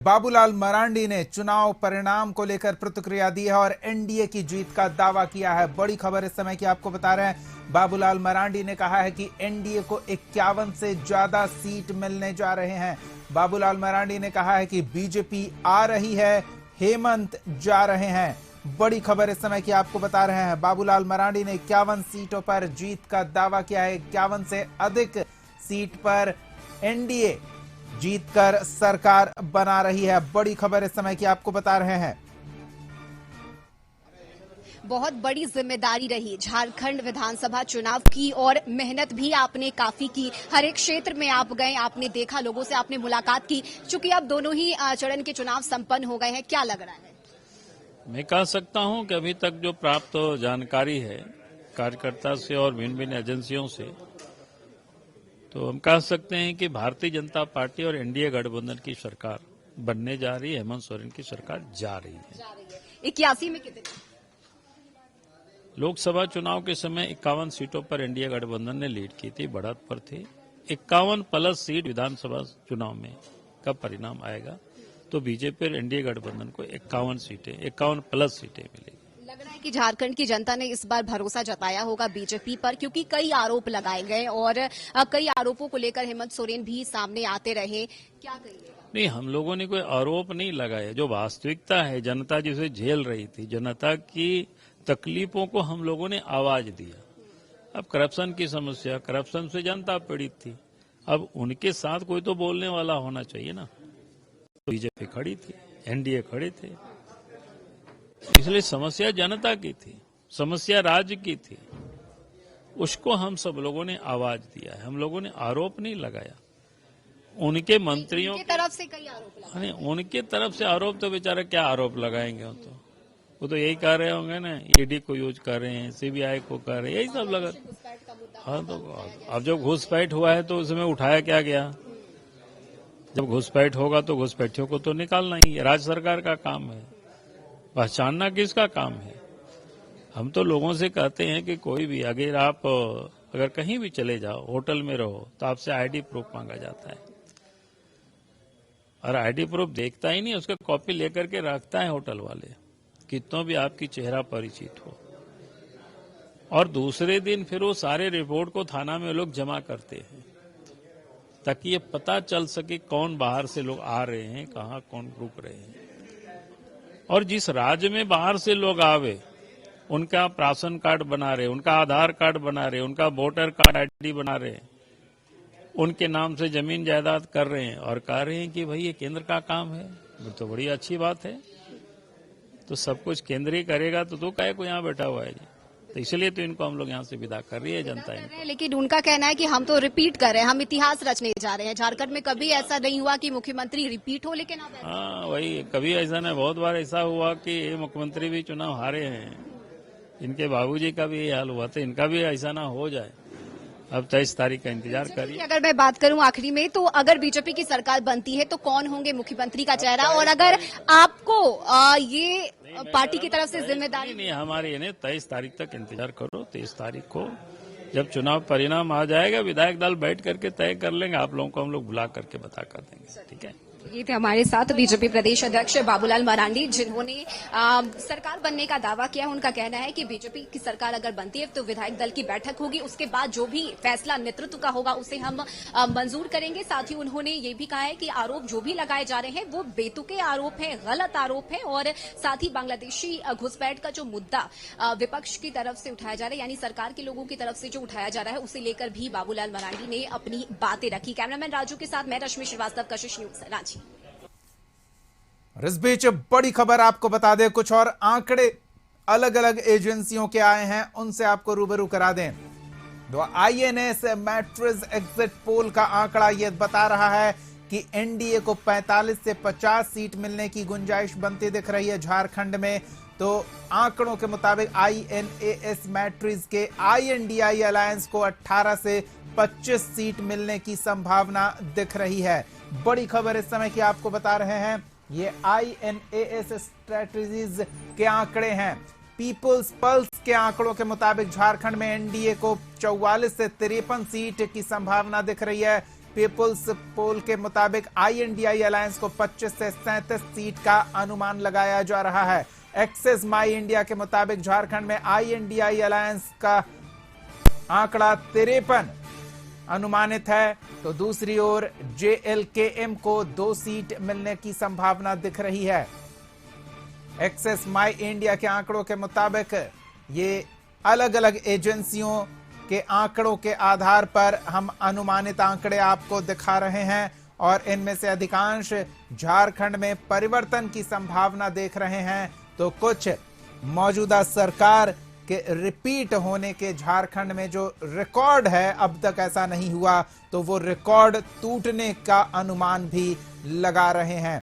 बाबूलाल मरांडी ने चुनाव परिणाम को लेकर प्रतिक्रिया दी है और एनडीए की जीत का दावा किया है। बड़ी खबर इस समय की आपको बता रहे हैं। बाबूलाल मरांडी ने कहा है कि एनडीए को 51 से ज्यादा सीट मिलने जा रहे हैं। बाबूलाल मरांडी ने कहा है कि बीजेपी आ रही है, हेमंत जा रहे हैं। बड़ी खबर इस समय की आपको बता रहे हैं। बाबूलाल मरांडी ने 51 सीटों पर जीत का दावा किया है। 51 से अधिक सीट पर एनडीए जीतकर सरकार बना रही है। बड़ी खबर इस समय की आपको बता रहे हैं। बहुत बड़ी जिम्मेदारी रही झारखंड विधानसभा चुनाव की और मेहनत भी आपने काफी की। हर एक क्षेत्र में आप गए, आपने देखा, लोगों से आपने मुलाकात की। चूंकि अब दोनों ही चरण के चुनाव संपन्न हो गए हैं, क्या लग रहा है? मैं कह सकता हूं कि अभी तक जो प्राप्त जानकारी है कार्यकर्ता से और भिन्न भिन्न एजेंसियों से, तो हम कह सकते हैं कि भारतीय जनता पार्टी और एनडीए गठबंधन की सरकार बनने जा रही है। हेमंत सोरेन की सरकार जा रही है। 81 में कितने? लोकसभा चुनाव के समय 51 सीटों पर एनडीए गठबंधन ने लीड की थी, बढ़त पर थे। 51 प्लस सीट विधानसभा चुनाव में का परिणाम आएगा तो बीजेपी और एनडीए गठबंधन को 51 सीटें, 51 प्लस सीटें मिलेगी। लग रहा है कि झारखंड की जनता ने इस बार भरोसा जताया होगा बीजेपी पर, क्योंकि कई आरोप लगाए गए और कई आरोपों को लेकर हेमंत सोरेन भी सामने आते रहे। क्या कहिएगा? नहीं, हम लोगों ने कोई आरोप नहीं लगाया। जो वास्तविकता है, जनता जिसे झेल रही थी, जनता की तकलीफों को हम लोगों ने आवाज दिया। अब करप्शन की समस्या, करप्शन से जनता पीड़ित थी, अब उनके साथ कोई तो बोलने वाला होना चाहिए ना। तो बीजेपी खड़ी थी, एनडीए खड़े थे, इसलिए समस्या जनता की थी, समस्या राज्य की थी। उसको हम सब लोगों ने आवाज दिया है। हम लोगों ने आरोप नहीं लगाया। उनके मंत्रियों की तरफ से कई आरोप लगाए। उनके तरफ से आरोप तो बेचारा क्या आरोप लगाएंगे? वो तो यही कह रहे होंगे ना, ईडी को यूज कर रहे हैं, सीबीआई को कर रहे हैं, यही सब लगा। हाँ, तो अब जब घुसपैठ हुआ है तो उसमें उठाया क्या गया? जब घुसपैठ होगा तो घुसपैठियों को तो निकालना ही है। राज्य सरकार का काम है, पहचानना किसका काम है? हम तो लोगों से कहते हैं कि कोई भी अगर कहीं भी चले जाओ, होटल में रहो, तो आपसे आईडी प्रूफ मांगा जाता है और आईडी प्रूफ देखता ही नहीं, उसका कॉपी लेकर के रखता है होटल वाले, कितनों भी आपकी चेहरा परिचित हो। और दूसरे दिन फिर वो सारे रिपोर्ट को थाना में लोग जमा करते हैं ताकि ये पता चल सके कौन बाहर से लोग आ रहे हैं, कहाँ कौन रुक रहे हैं। और जिस राज्य में बाहर से लोग आवे, उनका राशन कार्ड बना रहे, उनका आधार कार्ड बना रहे, उनका वोटर कार्ड आईडी बना रहे, उनके नाम से जमीन जायदाद कर रहे हैं और कह रहे हैं कि भाई ये केंद्र का काम है। तो बड़ी अच्छी बात है। तो सब कुछ केंद्र ही करेगा तो काहे को यहाँ बैठा हुआ है जी? तो इसलिए तो इनको हम लोग यहाँ से विदा कर रही है जनता इनको। लेकिन उनका कहना है कि हम तो रिपीट कर रहे हैं, हम इतिहास रचने जा रहे हैं। झारखंड में कभी ऐसा नहीं हुआ कि मुख्यमंत्री रिपीट हो, लेकिन अब हाँ, वही कभी ऐसा नहीं, बहुत बार ऐसा हुआ कि मुख्यमंत्री भी चुनाव हारे हैं। इनके बाबूजी का भी यही हाल हुआ था, इनका भी ऐसा ना हो जाए। अब 23 तारीख का इंतजार करिए। अगर मैं बात करूं आखिरी में, तो अगर बीजेपी की सरकार बनती है तो कौन होंगे मुख्यमंत्री का चेहरा? और अगर आपको ये पार्टी की तरफ से जिम्मेदारी नहीं, हमारी 23 तारीख तक इंतजार करो। 23 तारीख को जब चुनाव परिणाम आ जाएगा, विधायक दल बैठ करके तय कर लेंगे। आप लोगों को हम लोग बुला करके बता कर देंगे। ठीक है। ये थे हमारे साथ बीजेपी प्रदेश अध्यक्ष बाबूलाल मरांडी, जिन्होंने सरकार बनने का दावा किया है। उनका कहना है कि बीजेपी की सरकार अगर बनती है तो विधायक दल की बैठक होगी, उसके बाद जो भी फैसला नेतृत्व का होगा उसे हम मंजूर करेंगे। साथ ही उन्होंने ये भी कहा है कि आरोप जो भी लगाए जा रहे हैं वो बेतुके आरोप हैं, गलत आरोप है। और साथ ही बांग्लादेशी घुसपैठ का जो मुद्दा विपक्ष की तरफ से उठाया जा रहा है, यानी सरकार के लोगों की तरफ से जो उठाया जा रहा है, उसे लेकर भी बाबूलाल मरांडी ने अपनी बातें रखी। कैमरामैन राजू के साथ मैं रश्मि श्रीवास्तव, कशिश न्यूज, रांची। इस बीच बड़ी खबर आपको बता दें, कुछ और आंकड़े अलग अलग एजेंसियों के आए हैं, उनसे आपको रूबरू करा दें। तो आईएनएस मैट्रिक्स एग्जिट पोल का आंकड़ा यह बता रहा है कि एनडीए को 45 से 50 सीट मिलने की गुंजाइश बनती दिख रही है झारखंड में। तो आंकड़ों के मुताबिक आईएनएस मैट्रिक्स के आईएनडीआई अलायंस को 18 से 25 सीट मिलने की संभावना दिख रही है। बड़ी खबर इस समय की आपको बता रहे हैं, ये आईएनएस स्ट्रेटजीज के आंकड़े हैं। पीपुल्स पल्स के आंकड़ों के मुताबिक झारखंड में एनडीए को 44 से 53 सीट की संभावना दिख रही है। पीपुल्स पोल के मुताबिक INDI अलायंस को 25 से 37 सीट का अनुमान लगाया जा रहा है। एक्सेस माई इंडिया के मुताबिक झारखंड में INDI अलायंस का आंकड़ा 53 अनुमानित है, तो दूसरी ओर JLKM को 2 सीट मिलने की संभावना दिख रही है। एक्सेस माई इंडिया के आंकड़ों के मुताबिक ये अलग अलग एजेंसियों के आंकड़ों के आधार पर हम अनुमानित आंकड़े आपको दिखा रहे हैं और इनमें से अधिकांश झारखंड में परिवर्तन की संभावना देख रहे हैं, तो कुछ मौजूदा सरकार के रिपीट होने के झारखंड में जो रिकॉर्ड है, अब तक ऐसा नहीं हुआ, तो वो रिकॉर्ड टूटने का अनुमान भी लगा रहे हैं।